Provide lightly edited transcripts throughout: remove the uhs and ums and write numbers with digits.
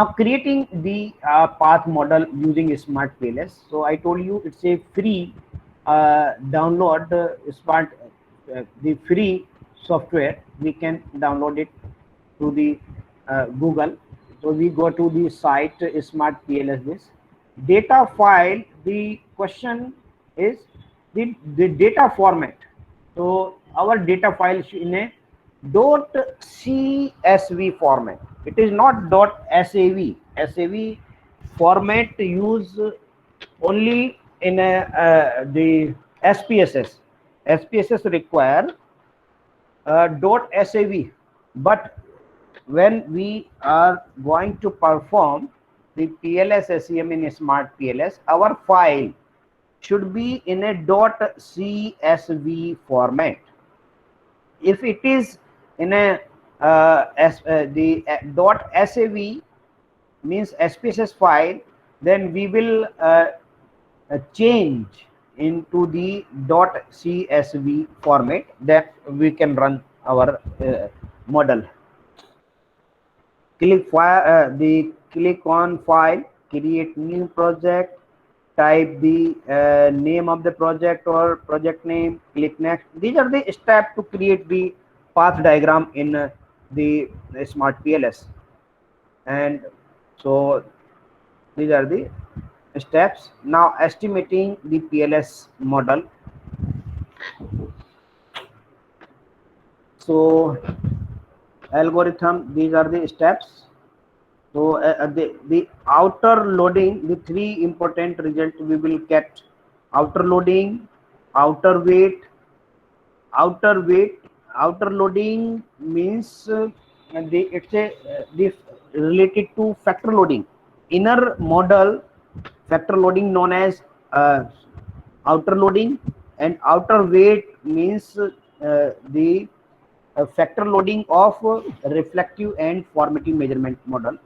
Now creating the path model using Smart PLS. So I told you it's a free download the free software. We can download it to the Google. So we go to the site Smart PLS. This data file. The question is the data format. So our data file is in a .csv format. It is not .sav. SAV format use only in the SPSS. SPSS require .sav, but when we are going to perform the PLS SEM in Smart PLS, our file should be in a .csv format. If it is in a .sav means SPSS file, then we will change into the .csv format that we can run our model. Click on file, create new project, type the name of the project or project name, click next. These are the steps to create the path diagram in the Smart PLS. And so these are the steps. Now estimating the PLS model. So algorithm, these are the steps. So the outer loading, the three important results we will get: outer loading, outer weight, outer weight. Outer loading means it's a this related to factor loading. Inner model factor loading known as outer loading, and outer weight means the factor loading of reflective and formative measurement model.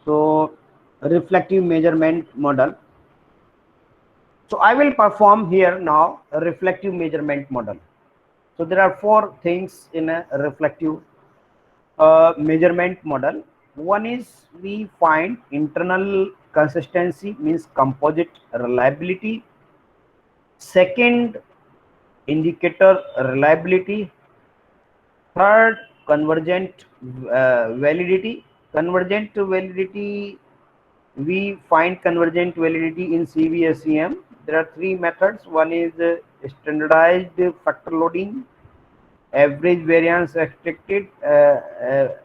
So reflective measurement model. So I will perform here now a reflective measurement model. So there are four things in a reflective measurement model. One is we find internal consistency, means composite reliability. Second, indicator reliability. Third, convergent validity. Convergent validity, we find convergent validity in CVSEM. There are three methods. One is standardized factor loading, average variance expected,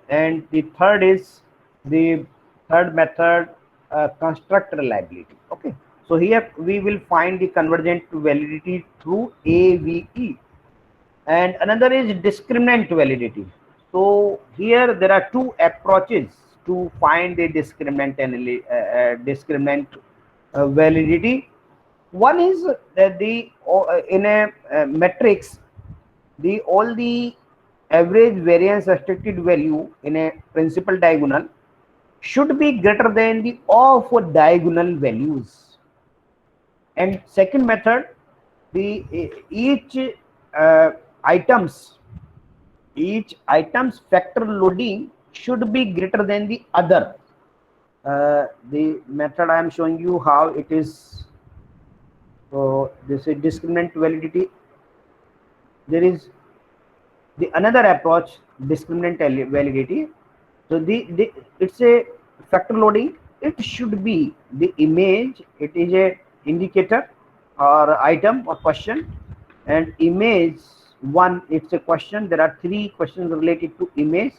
and the third is the third method, construct reliability. Okay, so here we will find the convergent validity through AVE, and another is discriminant validity. So here there are two approaches to find the discriminant validity. One is the in a matrix, the all the average variance restricted value in a principal diagonal should be greater than the of diagonal values. And second method, the each items factor loading should be greater than the other. The method I am showing you how it is. So this is discriminant validity. There is the another approach, discriminant validity. So the it's a factor loading. It should be the image. It is a indicator or item or question, and image one, it's a question. There are three questions related to image.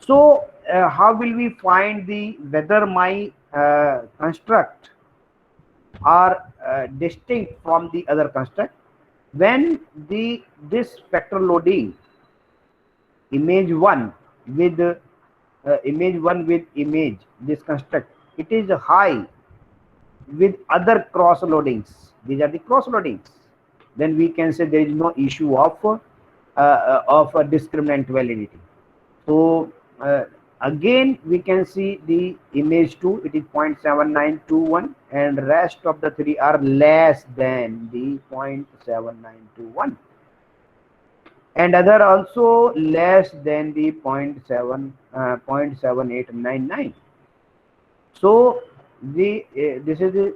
So how will we find the whether my construct are distinct from the other construct? When this factor loading image one with image, this construct, it is high with other cross loadings. These are the cross loadings. Then we can say there is no issue of a discriminant validity. So again we can see the image 2, it is 0.7921, and rest of the three are less than the 0.7921. and other also less than the 0.7899. So this is the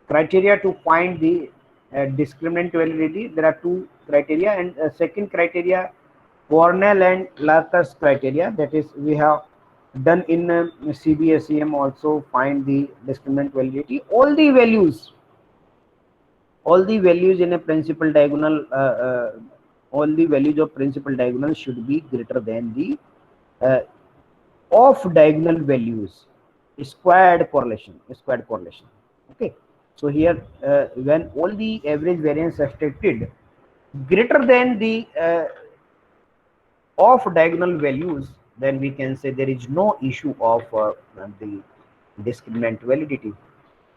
criteria to find the discriminant validity. There are two criteria, and second criteria, Cornell and Larkus criteria, that is we have done in CBSEM also find the discriminant validity. All the values in a principal diagonal, all the values of principal diagonal should be greater than the off diagonal values, squared correlation. Okay, so here when all the average variance expected greater than the off diagonal values, then we can say there is no issue of the discriminant validity.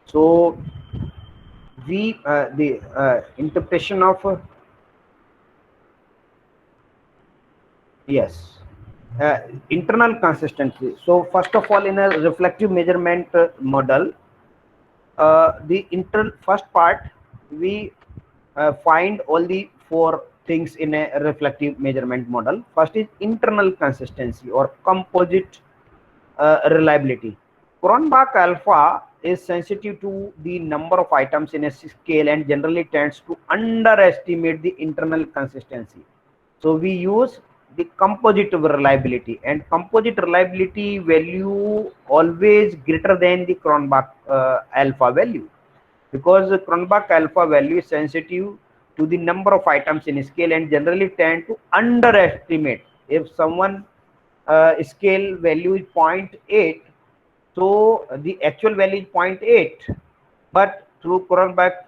So the interpretation of yes, internal consistency. So first of all, in a reflective measurement model, the first part we find all the four things in a reflective measurement model. First is internal consistency or composite reliability. Cronbach alpha is sensitive to the number of items in a scale and generally tends to underestimate the internal consistency. So we use the composite reliability, and composite reliability value always greater than the Cronbach alpha value, because the Cronbach alpha value is sensitive to the number of items in a scale and generally tend to underestimate. If someone scale value is 0.8, so the actual value is 0.8, but through Cronbach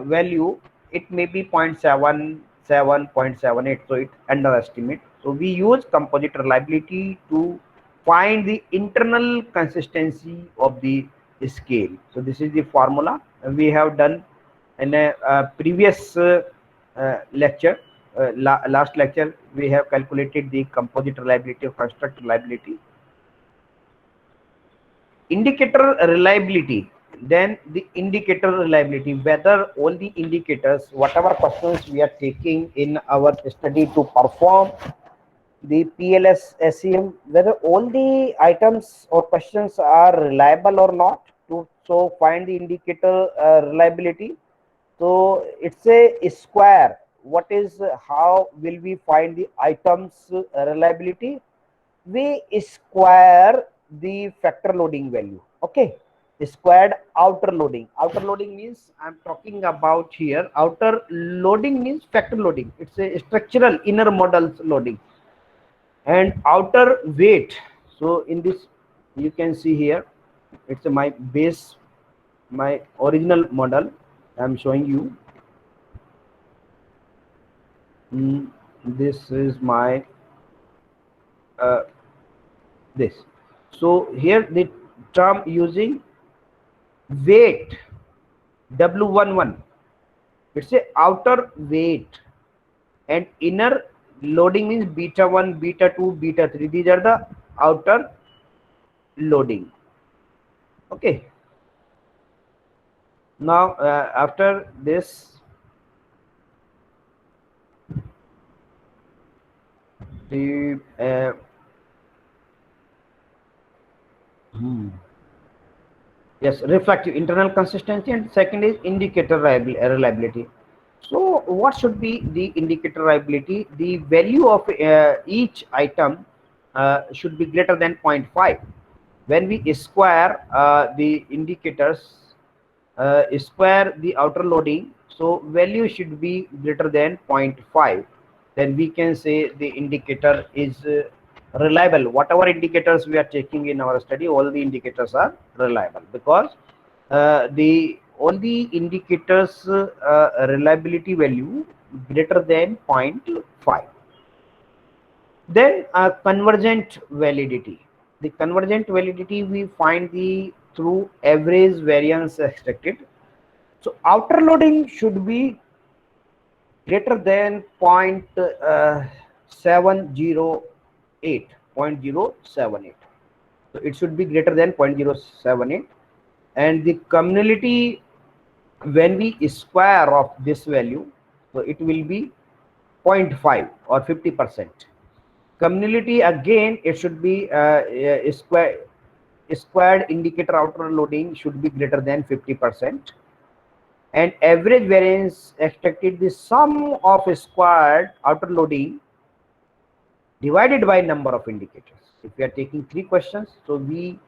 value it may be 0.77, 0.78, so it underestimate. So we use composite reliability to find the internal consistency of the scale. So this is the formula we have done in a previous lecture. Last lecture we have calculated the composite reliability of construct reliability. Indicator reliability, then the indicator reliability, whether all the indicators, whatever questions we are taking in our study to perform the PLS SEM, whether all the items or questions are reliable or not, to so find the indicator reliability. So it's a square. What is how will we find the items reliability? We square the factor loading value. Okay, squared outer loading. Outer loading means I'm talking about here. Outer loading means factor loading. It's a structural inner models loading, and outer weight. So in this you can see here, it's my base, my original model I'm showing you. This is my this. So here the term using weight W11, it's a outer weight, and inner loading means beta 1, beta 2, beta 3. These are the outer loading. Okay, now after this the yes, reflective internal consistency, and second is indicator reliability. So what should be the indicator reliability? The value of each item should be greater than 0.5. When we square the indicators, square the outer loading, so value should be greater than 0.5, then we can say the indicator is reliable. Whatever indicators we are taking in our study, all the indicators are reliable, because the all the indicators reliability value greater than 0.5. Then convergent validity. The convergent validity we find the through average variance expected. So outer loading should be greater than 0.708, 0.078. So it should be greater than 0.078, and the community, when we square of this value, so it will be 0.5 or 50%. Community, again, it should be squared indicator outer loading should be greater than 50%, and average variance expected, the sum of squared outer loading divided by number of indicators. If we are taking 3 questions, so we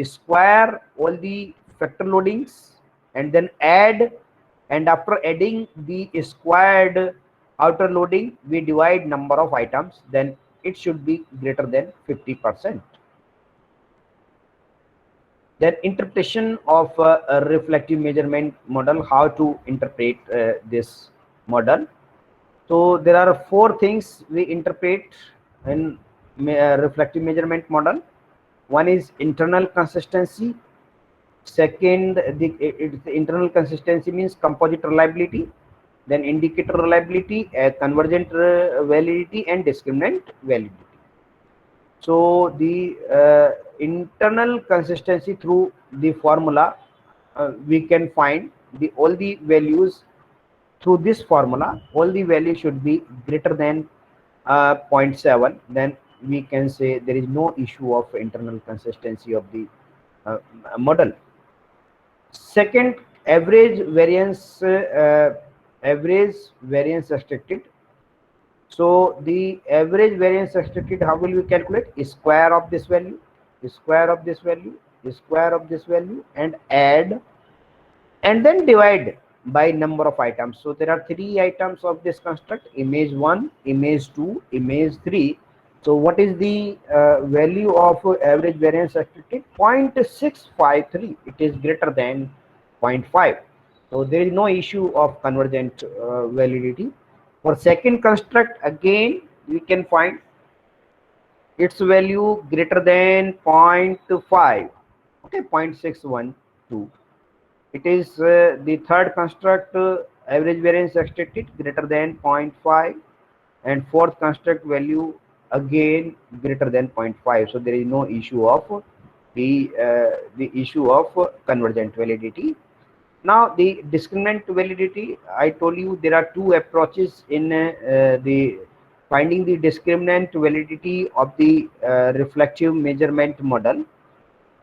square all the factor loadings and then add, and after adding the squared outer loading we divide number of items, then it should be greater than 50%. Then interpretation of a reflective measurement model, how to interpret this model. So there are 4 things we interpret in reflective measurement model. One is internal consistency. Second, the internal consistency means composite reliability. Then indicator reliability, convergent validity, and discriminant validity. So the internal consistency, through the formula we can find all the values. Through this formula, all the values should be greater than 0.7, then we can say there is no issue of internal consistency of the model. Second, average variance restricted. So the average variance expected, how will we calculate? Square of this value, square of this value, square of this value, and add, and then divide by number of items. So there are 3 items of this construct: image 1, image 2, image 3. So what is the value of average variance expected? 0.653. It is greater than 0.5. So there is no issue of convergent validity. For second construct, again we can find its value greater than 0.5. Okay, 0.612. It is the third construct, average variance expected greater than 0.5, and fourth construct value again greater than 0.5. So there is no issue of the issue of convergent validity. Now the discriminant validity, I told you there are 2 approaches in the finding the discriminant validity of the reflective measurement model.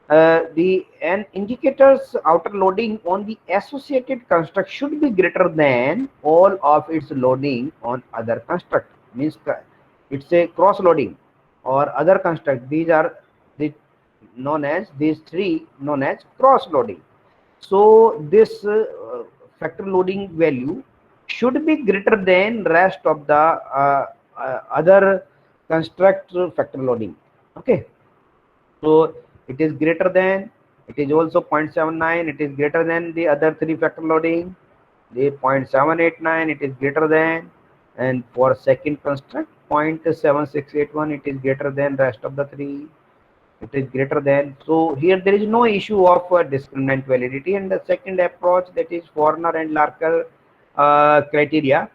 An indicator's outer loading on the associated construct should be greater than all of its loading on other construct. Means it's a cross loading or other construct. These are the these 3 known as cross loading. So this factor loading value should be greater than rest of the other construct factor loading. Okay, so it is greater than, it is also 0.79, it is greater than the other 3 factor loading, the 0.789 it is greater than, and for second construct 0.7681 it is greater than rest of the 3, it is greater than. So here there is no issue of discriminant validity. And the second approach, that is Forner and Larker criteria,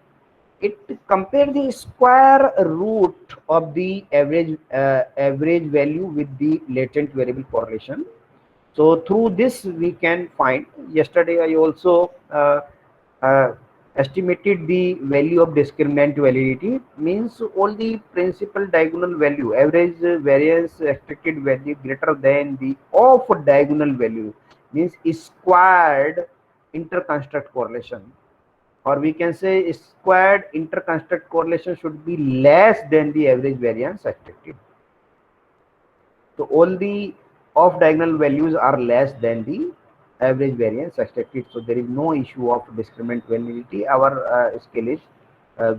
it compare the square root of the average value with the latent variable correlation. So through this we can find, yesterday I also estimated the value of discriminant validity, means all the principal diagonal value, average variance expected value greater than the off diagonal value, means squared interconstruct correlation, or we can say squared interconstruct correlation should be less than the average variance expected. So all the off diagonal values are less than the average variance expected. So there is no issue of discriminant validity. Our scale is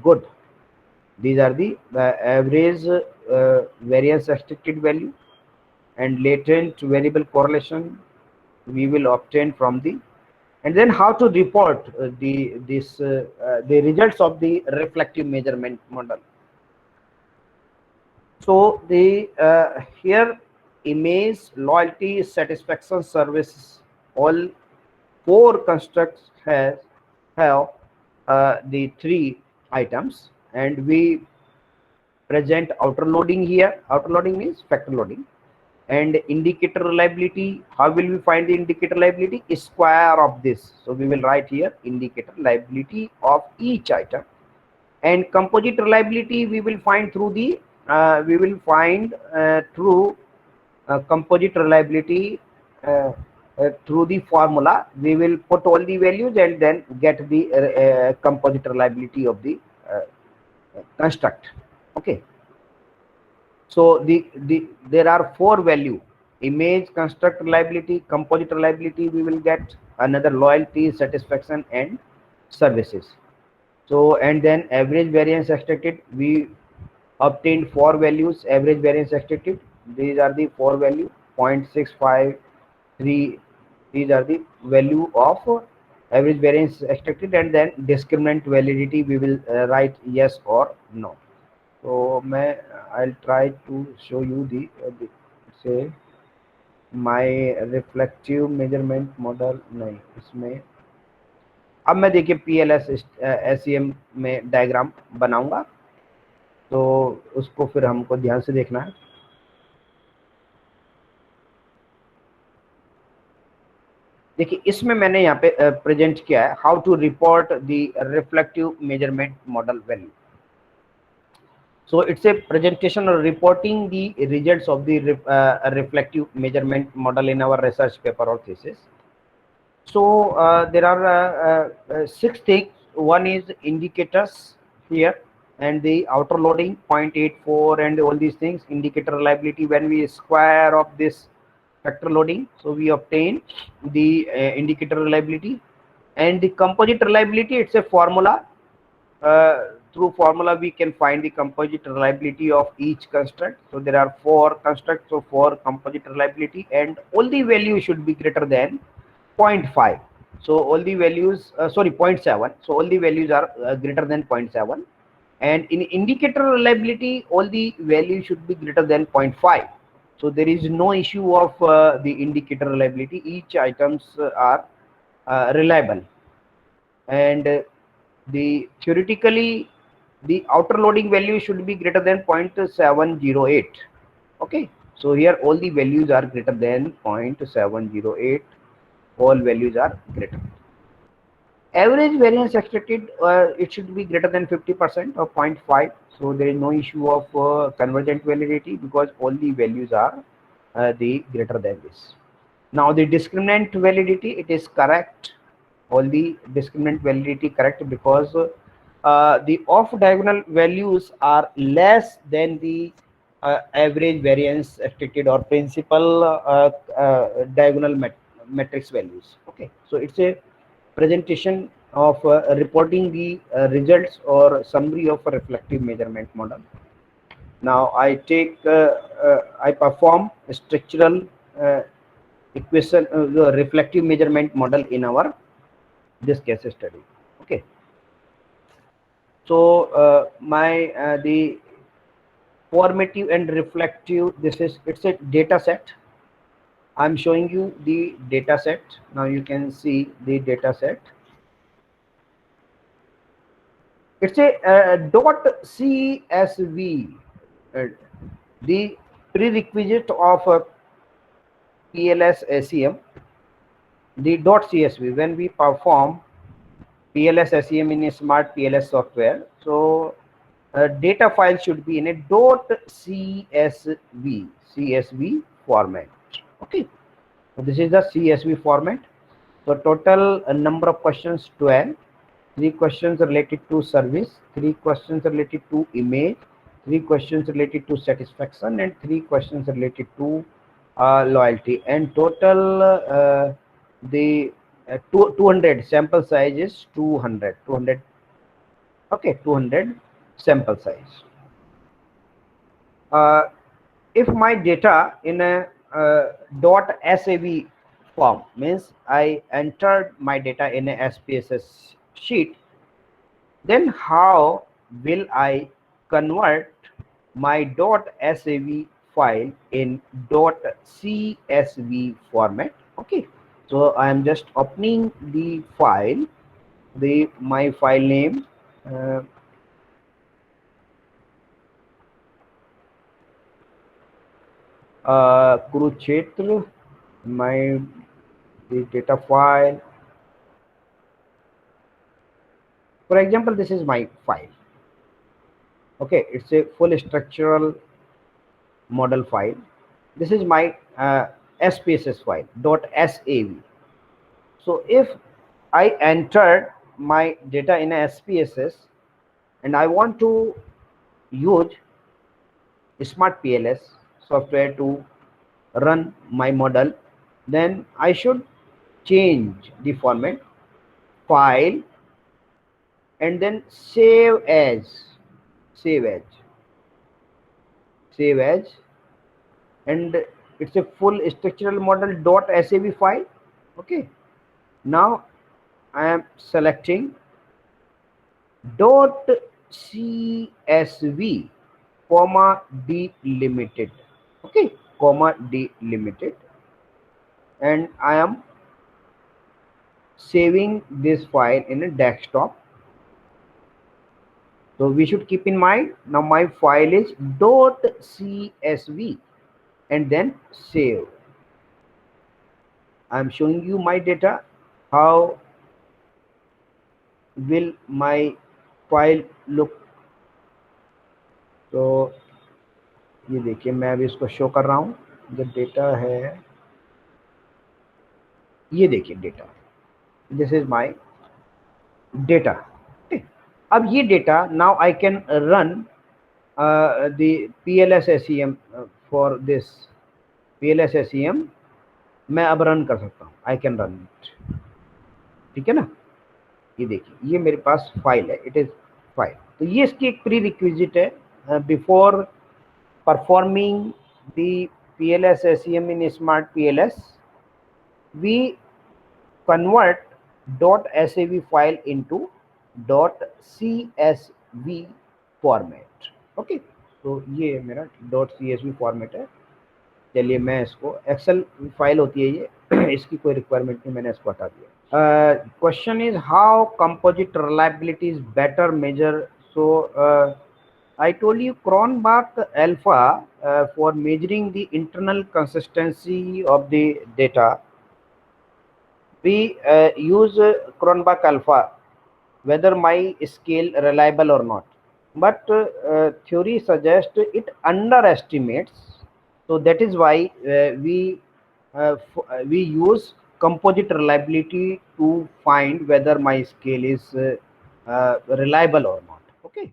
good. These are the average variance expected value and latent variable correlation we will obtain from the, and then how to report the results of the reflective measurement model. So the here image, loyalty, satisfaction, services, all 4 constructs have the 3 items, and we present outer loading here. Outer loading means factor loading. And indicator reliability, how will we find the indicator reliability? Square of this. So we will write here indicator reliability of each item. And composite reliability we will find through the through composite reliability through the formula. We will put all the values and then get the composite reliability of the construct. Okay, so there are four value: image, construct reliability, composite reliability. We will get another loyalty, satisfaction, and services. So and then average variance extracted, we obtained four values. Average variance extracted, these are the four value: 0.653. These are the value of average variance extracted. And then discriminant validity, we will write yes or no. So I'll try to show you the say my reflective measurement model नहीं इसमें. अब मैं देखिए PLS SEM में diagram बनाऊंगा, तो उसको फिर हमको ध्यान से देखना है. देखिए इसमें मैंने यहाँ पे प्रेजेंट किया है how to report the reflective measurement model value. So it's a presentation or reporting the results of the reflective measurement model in our research paper or thesis. So there are 6 things. One is indicators here, and the outer loading 0.84 and all these things. Indicator reliability, when we square of this factor loading, so we obtain the indicator reliability. And the composite reliability, it's a formula. Through formula we can find the composite reliability of each construct. So there are 4 constructs, so 4 composite reliability, and all the values should be greater than 0.5. So all the values 0.7, so all the values are greater than 0.7. And in indicator reliability, all the values should be greater than 0.5. So there is no issue of the indicator reliability. Each items are reliable. And the theoretically the outer loading value should be greater than 0.708. Okay, so here all the values are greater than 0.708. All values are greater. Average variance extracted, it should be greater than 50% or 0.5. So there is no issue of convergent validity because all the values are the greater than this. Now the discriminant validity, it is correct. All the discriminant validity correct because the off diagonal values are less than the average variance extracted or principal diagonal matrix values. Okay, so it's a presentation of reporting the results or summary of a reflective measurement model. Now I perform a structural equation reflective measurement model in our this case study. Okay, so the formative and reflective, it's a data set. I'm showing you the data set. Now you can see the data set. It's a .csv. The prerequisite of PLS SEM, the .csv, when we perform PLS SEM in a smart PLS software, so data file should be in a .csv format. Okay, so this is the CSV format. So total number of questions 12. 3 questions related to service, 3 questions related to image, 3 questions related to satisfaction, and 3 questions related to loyalty. And total the 200 sample size is 200. Okay, 200 sample size. If my data in a .sav form, means I entered my data in a SPSS sheet, then how will I convert my .sav file in .csv format? Okay, so I am just opening the file, my file name, Kurukshetra, the data file. For example, this is my file. Okay, it's a full structural model file. This is my SPSS file .sav. So if I entered my data in a SPSS and I want to use Smart PLS software to run my model, then I should change the format, file, and then save as, save as, and it's a full structural model .sav file. Okay, now I am selecting .csv comma delimited. Okay, comma delimited, and I am saving this file in a desktop. So we should keep in mind, now my file is .csv and then save. I'm showing you my data. How will my file look? तो ये देखिए, मैं अभी इसको show कर रहा हूँ. जो डेटा है, ये देखिए data, this is my data. अब ये data, now I can run the PLS-SEM for this PLS-SEM. मैं अब रन कर सकता हूँ, आई कैन रन इट. ठीक है ना. ये देखिए, ये मेरे पास फाइल है, इट इज फाइल. तो ये इसकी एक प्री रिक्विजिट है before performing the PLS-SEM in Smart PLS. We convert .sav file into .csv format. Okay, तो ये मेरा .csv फॉर्मेट है. चलिए, मैं इसको, एक्सेल फाइल होती है ये, इसकी कोई रिक्वायरमेंट नहीं, मैंने इसको हटा दिया. Question is how composite reliability is better measure. So I told you Cronbach alpha for measuring the internal consistency of the data. We use Cronbach alpha whether my scale reliable or not, but theory suggests it underestimates. So that is why we use composite reliability to find whether my scale is reliable or not. Okay.